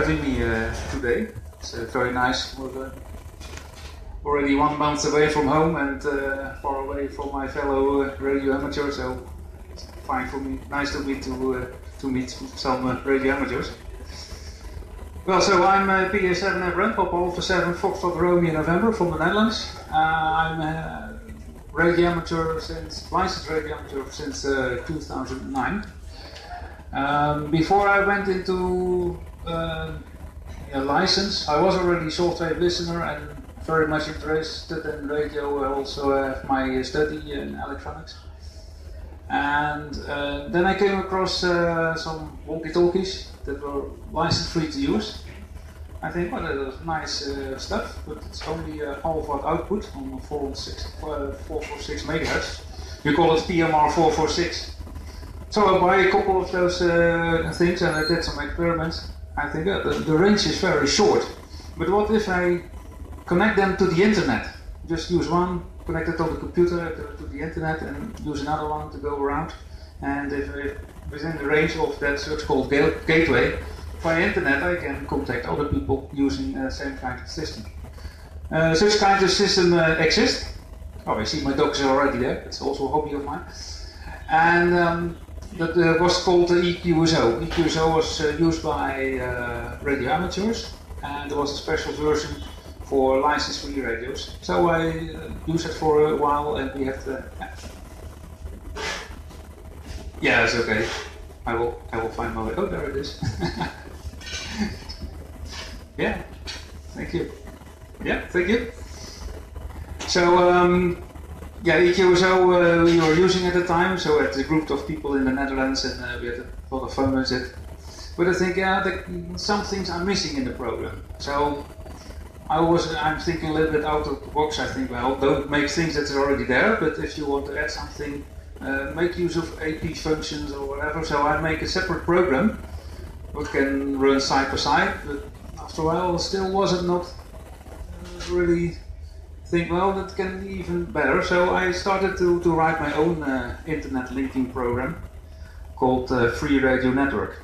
having me today. It's very nice. We're already 1 month away from home and far away from my fellow radio amateurs, so it's fine for me. Nice to meet some radio amateurs. Well, so I'm PA7FRN, Papa Alpha 7 Foxtrot Romeo November from the Netherlands. I'm a radio amateur licensed radio amateur since 2009. Before I went into license, I was already a shortwave listener and very much interested in radio. I also have my study in electronics. And then I came across some walkie-talkies that were license-free to use. I think, well, that was nice stuff, but it's only a half watt output on 446 megahertz. We call it PMR 446. So I buy a couple of those things and I did some experiments. I think the range is very short. But what if I connect them to the internet? Just use one, connect it to the computer, to the internet, and use another one to go around. And if within the range of that so-called gateway, via internet I can contact other people using the same kind of system. Such kind of system exists. Oh, I see my dog is already there. It's also a hobby of mine. And that was called EQSO. EQSO was used by radio amateurs, and there was a special version for license-free radios. So I used it for a while, and we have to. Yeah, it's okay. I will find my way. Oh, there it is. Yeah, thank you. Yeah, thank you. So. Yeah, EQSO we were using at the time, so it's a group of people in the Netherlands, and we had a lot of fun with it. But I think, some things are missing in the program. So I'm thinking a little bit out of the box. I think, well, don't make things that are already there, but if you want to add something, make use of AP functions or whatever. So I make a separate program that can run side by side, but after a while still wasn't not really. Think, well, that can be even better. So I started to write my own internet linking program called Free Radio Network.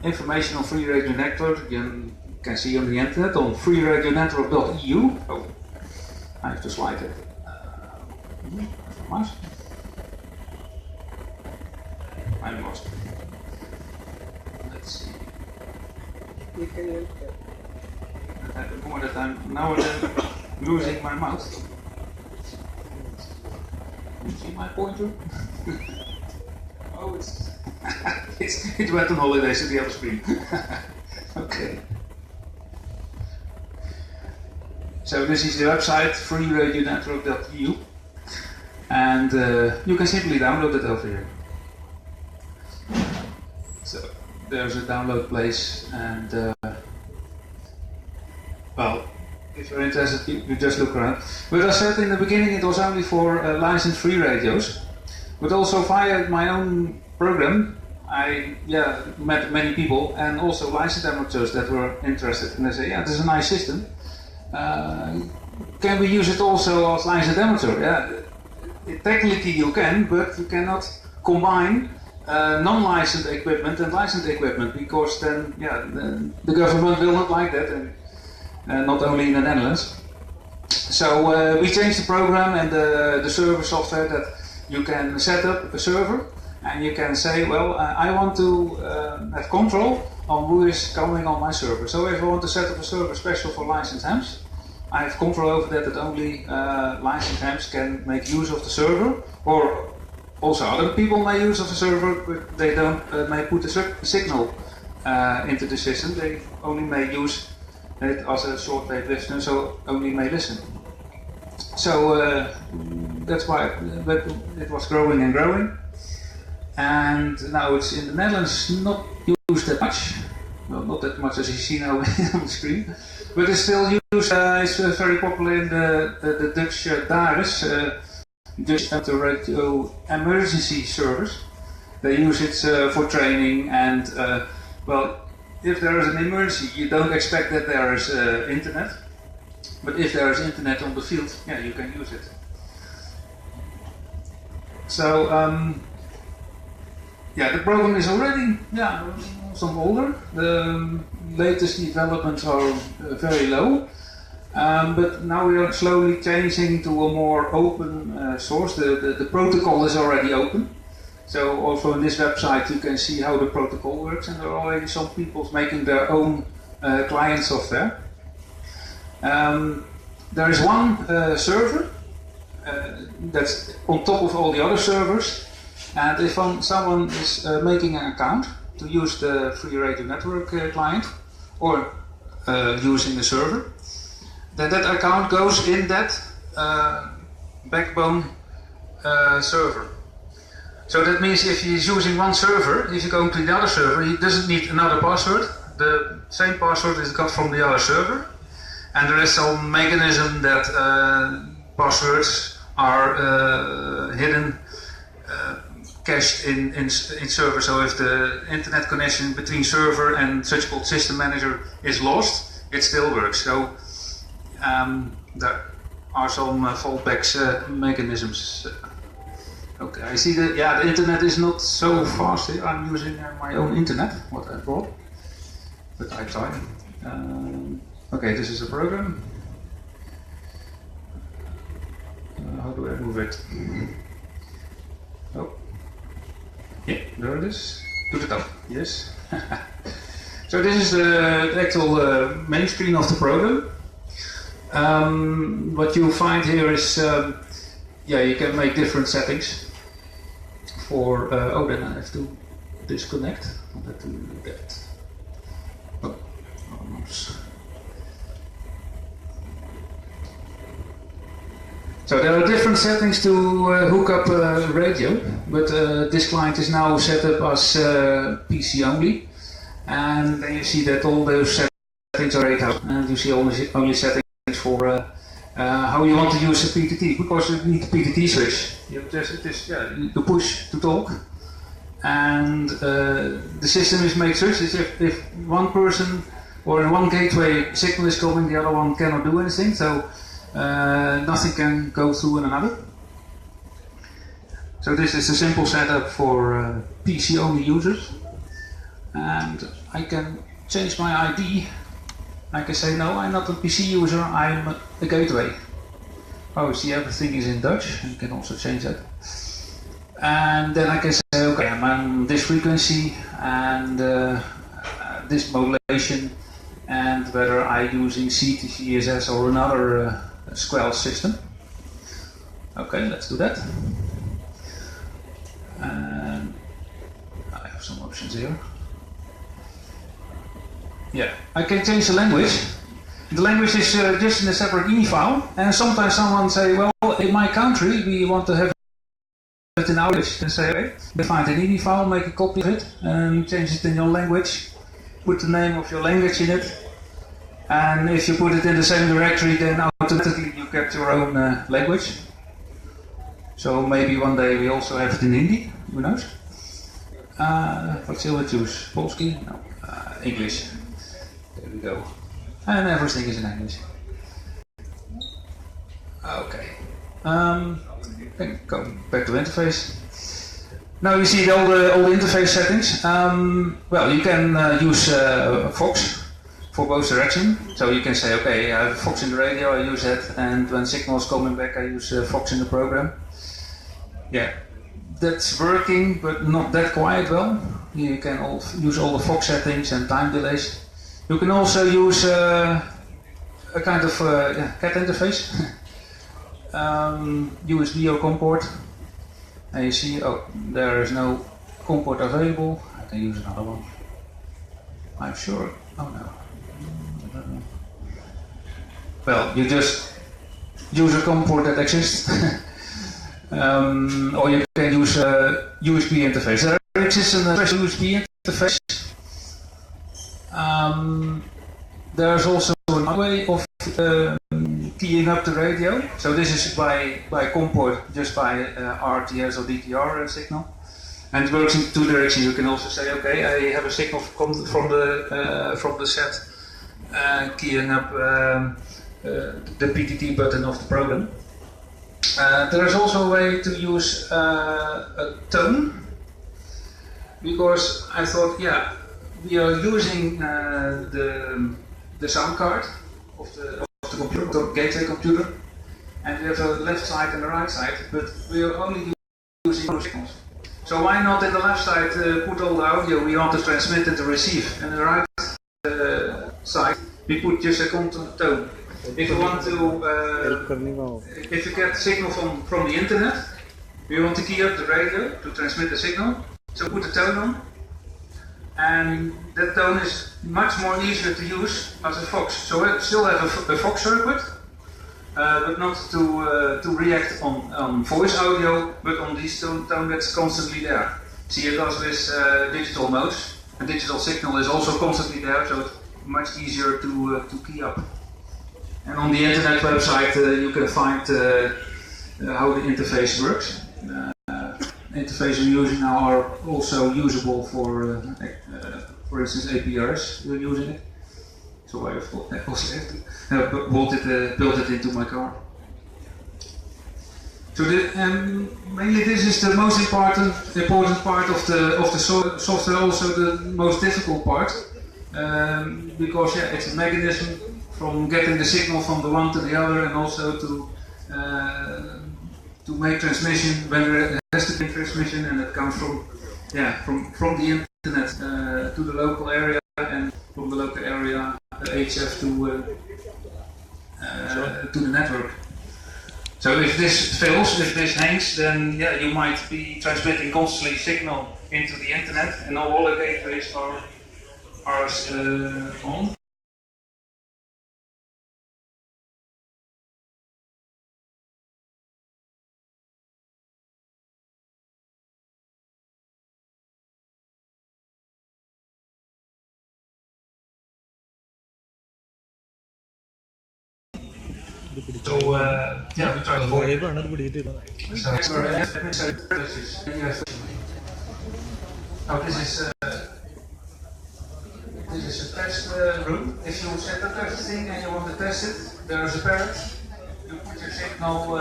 Information on Free Radio Network you can see on the internet on freeradionetwork.eu. Oh, I have to slide it. I'm lost. Let's see. You can look at The more that I'm now and then losing my mouse. You see my pointer? Oh, it went on holidays to the other screen. Okay. So this is the website freeradionetwork.eu, and you can simply download it over here. So there's a download place, and well, if you're interested, you just look around. But I said in the beginning it was only for license-free radios, but also via my own program, I met many people and also licensed amateurs that were interested, and they say, yeah, this is a nice system. Can we use it also as licensed amateur? Yeah, technically you can, but you cannot combine non-licensed equipment and licensed equipment, because then, the government will not like that. And not only in the Netherlands. So we changed the program and the server software that you can set up a server and you can say, well, I want to have control on who is coming on my server. So if I want to set up a server special for licensed hams, I have control over that only licensed hams can make use of the server, or also other people may use of the server, but they don't may put a signal into the system. They only may use it as a shortwave listener, so only may listen. So that's why it was growing and growing, and now it's in the Netherlands not used that much. Well, not that much as you see now on the screen, but it's still used. It's very popular in the Dutch DARES, Dutch Radio Emergency Service. They use it for training and well. If there is an emergency, you don't expect that there is internet, but if there is internet on the field, yeah, you can use it. So yeah, the program is already some older. The latest developments are very low. But now we are slowly changing to a more open source. The protocol is already open. So also on this website you can see how the protocol works, and there are already some people making their own client software. There is one server that's on top of all the other servers, and if someone is making an account to use the free radio network client or using the server, then that account goes in that backbone server. So that means if he's using one server, if you go to the other server, he doesn't need another password. The same password is got from the other server. And there is some mechanism that passwords are hidden, cached in server. So if the internet connection between server and such called system manager is lost, it still works. So there are some fallback mechanisms. Okay, I see that, yeah, the internet is not so fast here. I'm using my own internet, what I brought, but I try. Okay, this is a program. How do I move it? Oh, yeah, there it is. To the top, yes. So this is the actual main screen of the program. What you find here is, yeah, you can make different settings for, oh, then I have to disconnect. I have to do that. Oh, almost. So there are different settings to hook up a radio, but this client is now set up as PC only, and then you see that all those settings are grayed out, and you see only settings for how you want to use a PTT, because you need a PTT switch. You you push to talk, and the system is made such that if one person or in one gateway signal is coming, the other one cannot do anything. So nothing can go through another. So this is a simple setup for PC only users, and I can change my ID. I can say, no, I'm not a PC user, I'm a gateway. Oh, see, everything is in Dutch. You can also change that. And then I can say, okay, I'm on this frequency and this modulation, and whether I'm using CTCSS or another Squel system. Okay, let's do that. And I have some options here. Yeah, I can change the language. The language is just in a separate INI file, and sometimes someone say, well, in my country we want to have it in our language. And say, okay, you find an INI file, make a copy of it, and change it in your language. Put the name of your language in it, and if you put it in the same directory, then automatically you get your own language. So maybe one day we also have it in Hindi, who knows? What shall we choose? Polski? No, English. There we go. And everything is in English. Okay. Then go back to interface. Now you see all the interface settings. Well, you can use Fox for both directions. So you can say, okay, I have Fox in the radio, I use that, and when signal is coming back, I use Fox in the program. Yeah, that's working, but not that quite well. You can use all the Fox settings and time delays. You can also use a kind of cat interface, USB or COM port, and you see, oh, there is no COM port available. I can use another one. I'm sure. Oh no. Well, you just use a COM port that exists, or you can use a USB interface. There exists a special USB interface. There's also another way of keying up the radio. So this is by COM port, just by RTS or DTR signal. And it works in two directions. You can also say, okay, I have a signal from the set, keying up the PTT button of the program. There is also a way to use a tone. because I thought, yeah, we are using the sound card of the computer, the gateway computer, and we have a left side and a right side, but we are only using mono signals. So why not in the left side put all the audio we want to transmit and to receive, and the right side we put just a constant tone. If you want to, if you get signal from the internet, we want to key up the radio to transmit the signal, so put the tone on, and that tone is much more easier to use as a Fox. So we still have a Fox circuit, but not to react on voice audio, but on this tone that's constantly there. See, it does with digital modes, and digital signal is also constantly there, so it's much easier to key up. And on the internet website you can find how the interface works. Interfaces we're using now are also usable for instance APRs. We're using it, so I also have to built it into my car. So mainly this is the most important part of the software, also the most difficult part, because yeah, it's a mechanism from getting the signal from the one to the other, and also to make transmission when there has to be transmission, and it comes from the internet to the local area, and from the local area HF to the network. So if this fails, if this hangs, then yeah, you might be transmitting constantly signal into the internet, and all the gateways are on. So yeah, we try to avoid it. Now this is a test room. If you set up everything and you want to test it, there is a parrot. You put your signal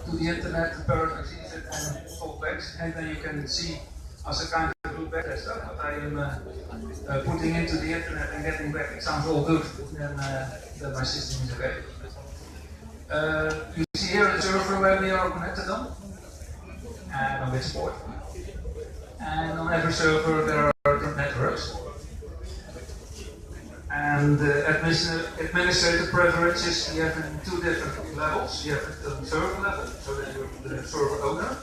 to the internet, the parrot receives it and talks back, and then you can see as a kind of loop back test what I am putting into the internet and getting back. It sounds all good, then my system is okay. You see here the server where we are connected on, and on which port. And on every server there are different networks. And administrator preferences you have in two different levels. You have it on server level, so that you're the server owner,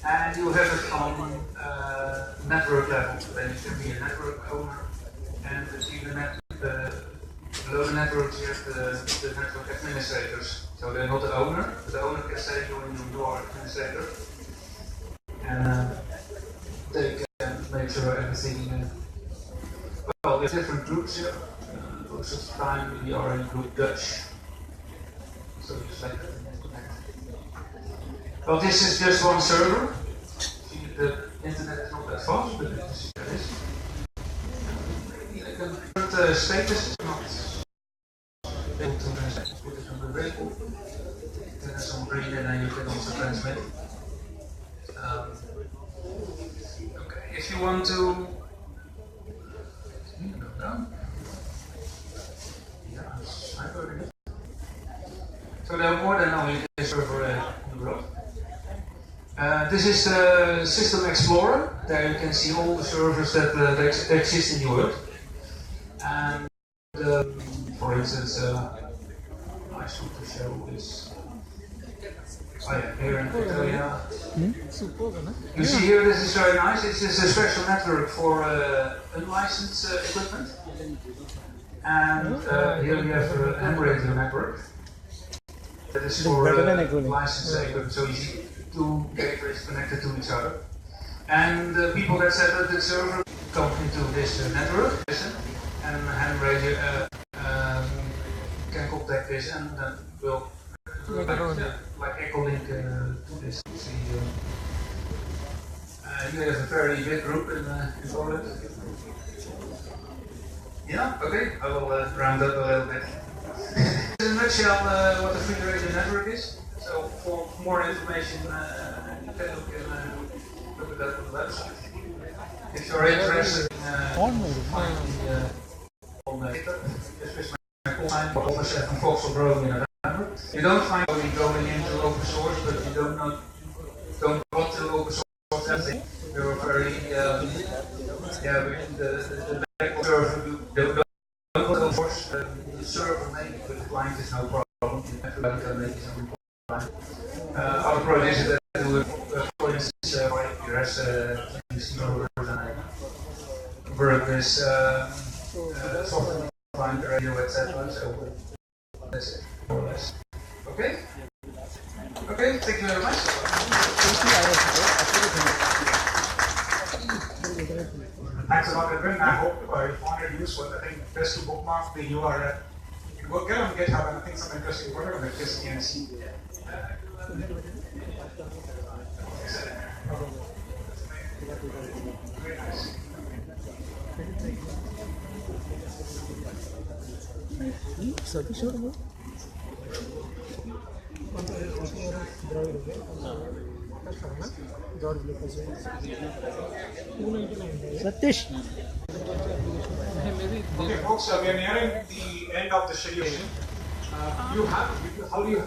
and you have it on network level, then you can be a network owner, and below the network you have the network administrators. So they're not the owner, but the owner can say you are administrator, and they can make sure everything. Well, we have different groups here. Most of the time we are in group Dutch, so you select it and connect. Well, this is just one server. See, the internet is not that fast, but it is. The status is not able to put it on the label. Then there's some green, and then you can also transmit. Okay, if you want to go down. So there are more than only this server in the world. This is the System Explorer. There you can see all the servers that exist in the world. And for instance, nice one to show is here in Australia. You see here, this is very nice. This is a special network for unlicensed equipment. And here we have a ham radio network. That is for licensed equipment, so you see two gateways connected to each other. And the people that set up the server come into this network, and ham radio can contact this, and then will like echo link to this. See, you have a very big group in Poland. Yeah, okay, I will round up a little bit. In a nutshell, what the free radio network is. So for more information, you can look it up on the website. If you're interested in finding on the this is my online for PA7FRN growing in November. You don't find going into open source, but you don't want to open source everything. You're very the back server don't open source the server maybe, but the client is no problem. Everybody can make his own client. Other projects that do for instance for AWS and I work with software client radio etc. So that's it more or less. Okay? Okay, thank you very much. Thanks a lot, Edwin. I hope you found it useful. I think best to bookmark the URL. You go get on GitHub and I think some interesting work on it is CNC. Very nice. Satish. Okay, folks, we are nearing the end of the schedule. How do you